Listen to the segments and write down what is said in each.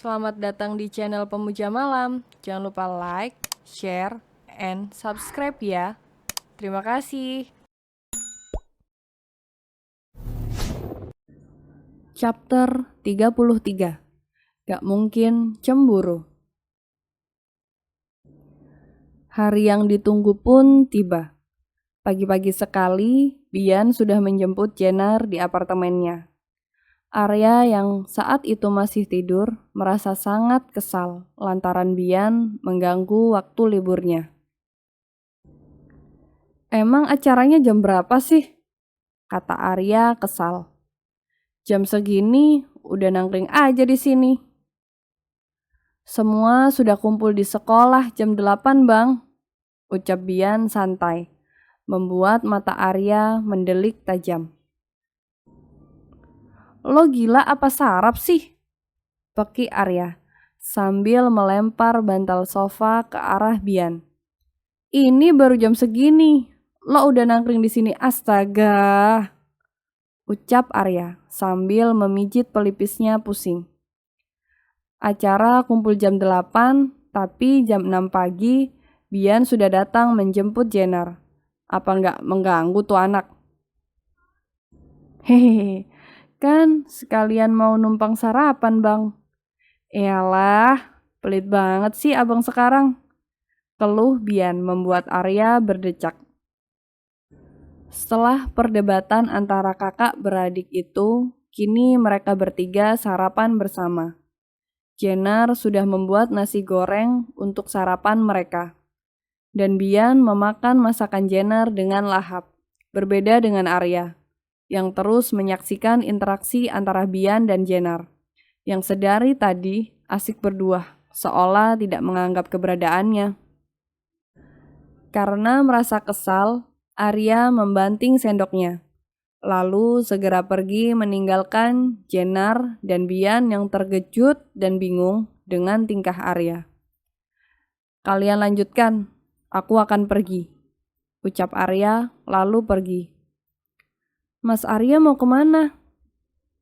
Selamat datang di channel Pemuja Malam. Jangan lupa like, share, and subscribe ya. Terima kasih. Chapter 33. Gak mungkin cemburu. Hari yang ditunggu pun tiba. Pagi-pagi sekali, Bian sudah menjemput Jenner di apartemennya. Arya yang saat itu masih tidur merasa sangat kesal lantaran Bian mengganggu waktu liburnya. Emang acaranya jam berapa sih? Kata Arya kesal. Jam segini udah nangkring aja di sini. Semua sudah kumpul di sekolah jam 8, Bang. Ucap Bian santai, membuat mata Arya mendelik tajam. Lo gila apa sarap sih? Peki Arya sambil melempar bantal sofa ke arah Bian. Ini baru jam segini. Lo udah nangkring di sini, astaga. Ucap Arya sambil memijit pelipisnya pusing. Acara kumpul jam 8, tapi jam 6 pagi Bian sudah datang menjemput Jenner. Apa nggak mengganggu tuh anak? Hehehe, kan sekalian mau numpang sarapan, Bang. Eyalah, pelit banget sih abang sekarang. Keluh Bian membuat Arya berdecak. Setelah perdebatan antara kakak beradik itu, kini mereka bertiga sarapan bersama. Jenner sudah membuat nasi goreng untuk sarapan mereka. Dan Bian memakan masakan Jenner dengan lahap, berbeda dengan Arya, yang terus menyaksikan interaksi antara Bian dan Jenner, yang sedari tadi asik berdua, seolah tidak menganggap keberadaannya. Karena merasa kesal, Arya membanting sendoknya, lalu segera pergi meninggalkan Jenner dan Bian yang terkejut dan bingung dengan tingkah Arya. Kalian lanjutkan, aku akan pergi, ucap Arya lalu pergi. Mas Arya mau kemana?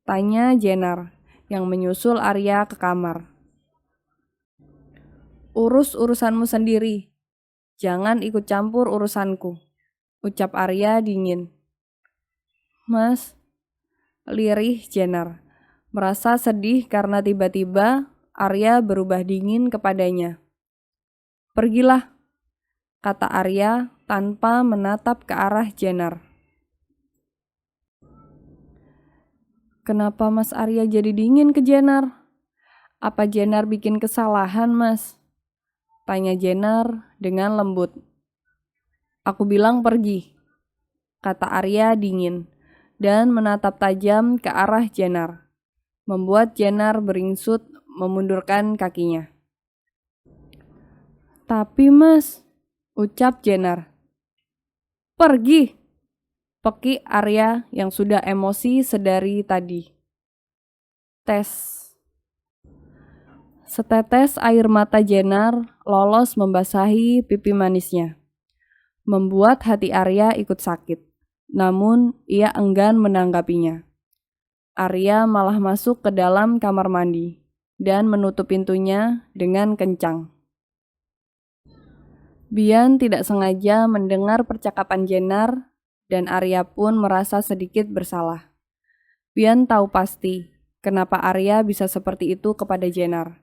Tanya Jenner yang menyusul Arya ke kamar. Urus urusanmu sendiri, jangan ikut campur urusanku, ucap Arya dingin. Mas, lirih Jenner, merasa sedih karena tiba-tiba Arya berubah dingin kepadanya. Pergilah, kata Arya tanpa menatap ke arah Jenner. Kenapa Mas Arya jadi dingin ke Jenner? Apa Jenner bikin kesalahan, Mas? Tanya Jenner dengan lembut. Aku bilang pergi, kata Arya dingin dan menatap tajam ke arah Jenner, membuat Jenner beringsut memundurkan kakinya. Tapi Mas, ucap Jenner. Pergi, peki Arya yang sudah emosi sedari tadi. Tes. Setetes air mata Jenner lolos membasahi pipi manisnya, membuat hati Arya ikut sakit. Namun ia enggan menanggapinya. Arya malah masuk ke dalam kamar mandi dan menutup pintunya dengan kencang. Bian tidak sengaja mendengar percakapan Jenner dan Arya pun merasa sedikit bersalah. Bian tahu pasti kenapa Arya bisa seperti itu kepada Jenner.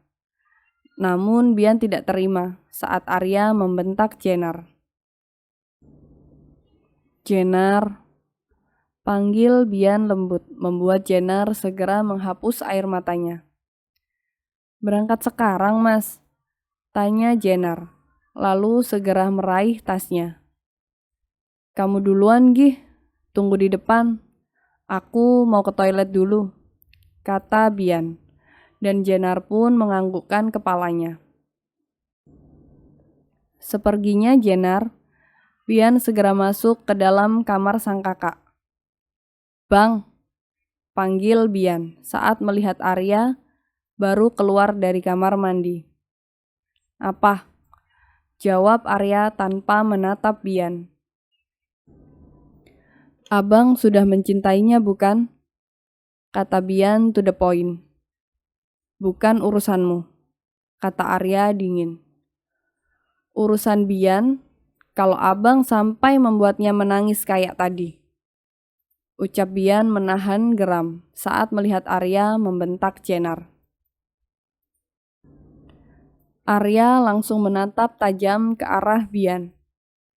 Namun Bian tidak terima saat Arya membentak Jenner. Jenner, panggil Bian lembut, membuat Jenner segera menghapus air matanya. Berangkat sekarang, Mas? Tanya Jenner, lalu segera meraih tasnya. Kamu duluan, Gih. Tunggu di depan. Aku mau ke toilet dulu, kata Bian. Dan Jenner pun menganggukkan kepalanya. Seperginya Jenner, Bian segera masuk ke dalam kamar sang kakak. Bang, panggil Bian saat melihat Arya baru keluar dari kamar mandi. Apa? Jawab Arya tanpa menatap Bian. Abang sudah mencintainya bukan? Kata Bian to the point. Bukan urusanmu, kata Arya dingin. Urusan Bian kalau abang sampai membuatnya menangis kayak tadi. Ucap Bian menahan geram saat melihat Arya membentak Jenar. Arya langsung menatap tajam ke arah Bian.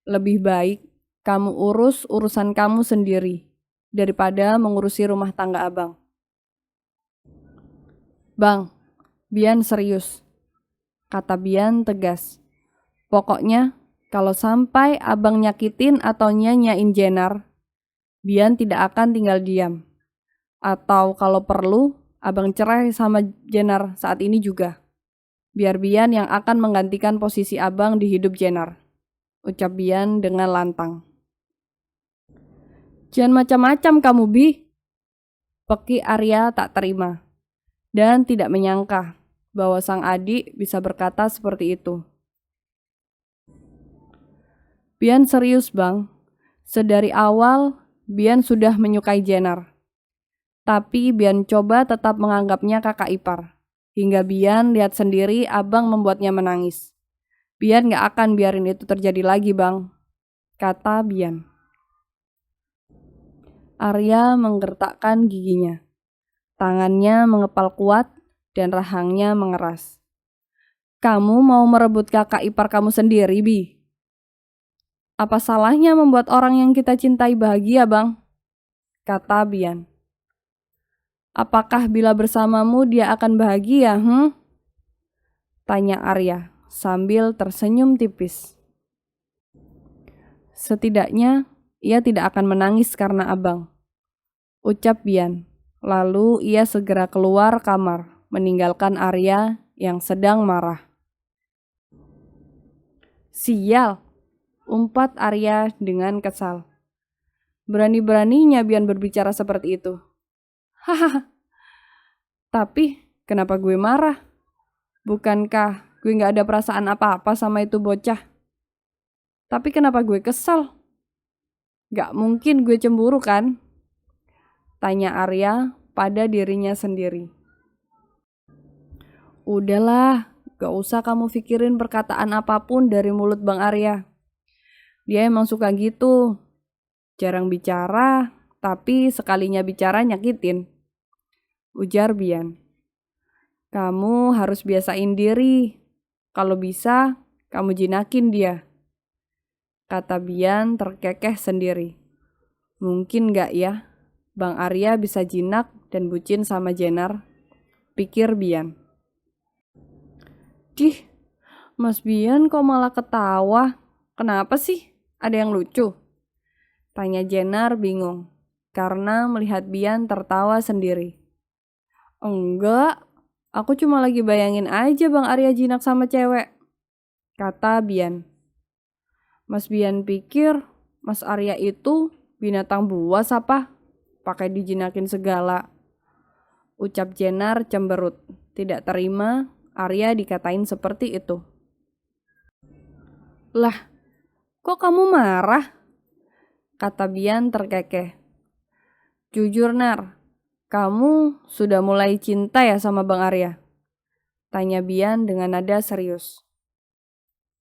Lebih baik kamu urus urusan kamu sendiri daripada mengurusi rumah tangga abang. Bang, Bian serius, kata Bian tegas. Pokoknya kalau sampai abang nyakitin atau nyanyain Jenar, Bian tidak akan tinggal diam. Atau kalau perlu, abang cerai sama Jenar saat ini juga. Biar Bian yang akan menggantikan posisi abang di hidup Jenar, ucap Bian dengan lantang. Jangan macam-macam kamu, Bi. Peki Arya tak terima dan tidak menyangka bahwa sang adik bisa berkata seperti itu. Bian serius, Bang. Sedari awal, Bian sudah menyukai Jenar. Tapi Bian coba tetap menganggapnya kakak ipar. Hingga Bian lihat sendiri abang membuatnya menangis. Bian gak akan biarin itu terjadi lagi, Bang, kata Bian. Arya menggertakkan giginya. Tangannya mengepal kuat dan rahangnya mengeras. Kamu mau merebut kakak ipar kamu sendiri, Bi? Apa salahnya membuat orang yang kita cintai bahagia, Bang? Kata Bian. Apakah bila bersamamu dia akan bahagia, Tanya Arya sambil tersenyum tipis. Setidaknya ia tidak akan menangis karena abang, ucap Bian. Lalu ia segera keluar kamar, meninggalkan Arya yang sedang marah. Sial, umpat Arya dengan kesal. Berani-beraninya Bian berbicara seperti itu. Hahaha. Tapi kenapa gue marah? Bukankah gue gak ada perasaan apa-apa sama itu bocah? Tapi kenapa gue kesal? Gak mungkin gue cemburu kan? Tanya Arya pada dirinya sendiri. Udahlah, gak usah kamu pikirin perkataan apapun dari mulut Bang Arya. Dia emang suka gitu. Jarang bicara, tapi sekalinya bicara nyakitin. Ujar Bian. Kamu harus biasain diri. Kalau bisa, kamu jinakin dia. Kata Bian terkekeh sendiri. Mungkin gak ya, Bang Arya bisa jinak dan bucin sama Jenar? Pikir Bian. Dih, Mas Bian kok malah ketawa? Kenapa sih? Ada yang lucu? Tanya Jenar bingung, karena melihat Bian tertawa sendiri. Enggak, aku cuma lagi bayangin aja Bang Arya jinak sama cewek, kata Bian. Mas Bian pikir Mas Arya itu binatang buas apa? Pakai dijinakin segala. Ucap Jenar cemberut, tidak terima Arya dikatain seperti itu. Lah, kok kamu marah? Kata Bian terkekeh. Jujur Nar, kamu sudah mulai cinta ya sama Bang Arya? Tanya Bian dengan nada serius.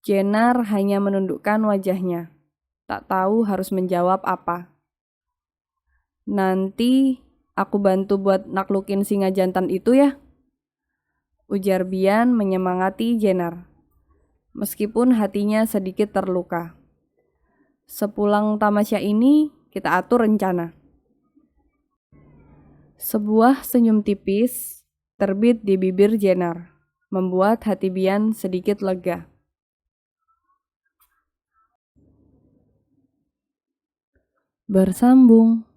Jenar hanya menundukkan wajahnya, tak tahu harus menjawab apa. Nanti aku bantu buat naklukin singa jantan itu ya, ujar Bian menyemangati Jenar, meskipun hatinya sedikit terluka. Sepulang tamasya ini, kita atur rencana. Sebuah senyum tipis terbit di bibir Jenar, membuat hati Bian sedikit lega. Bersambung.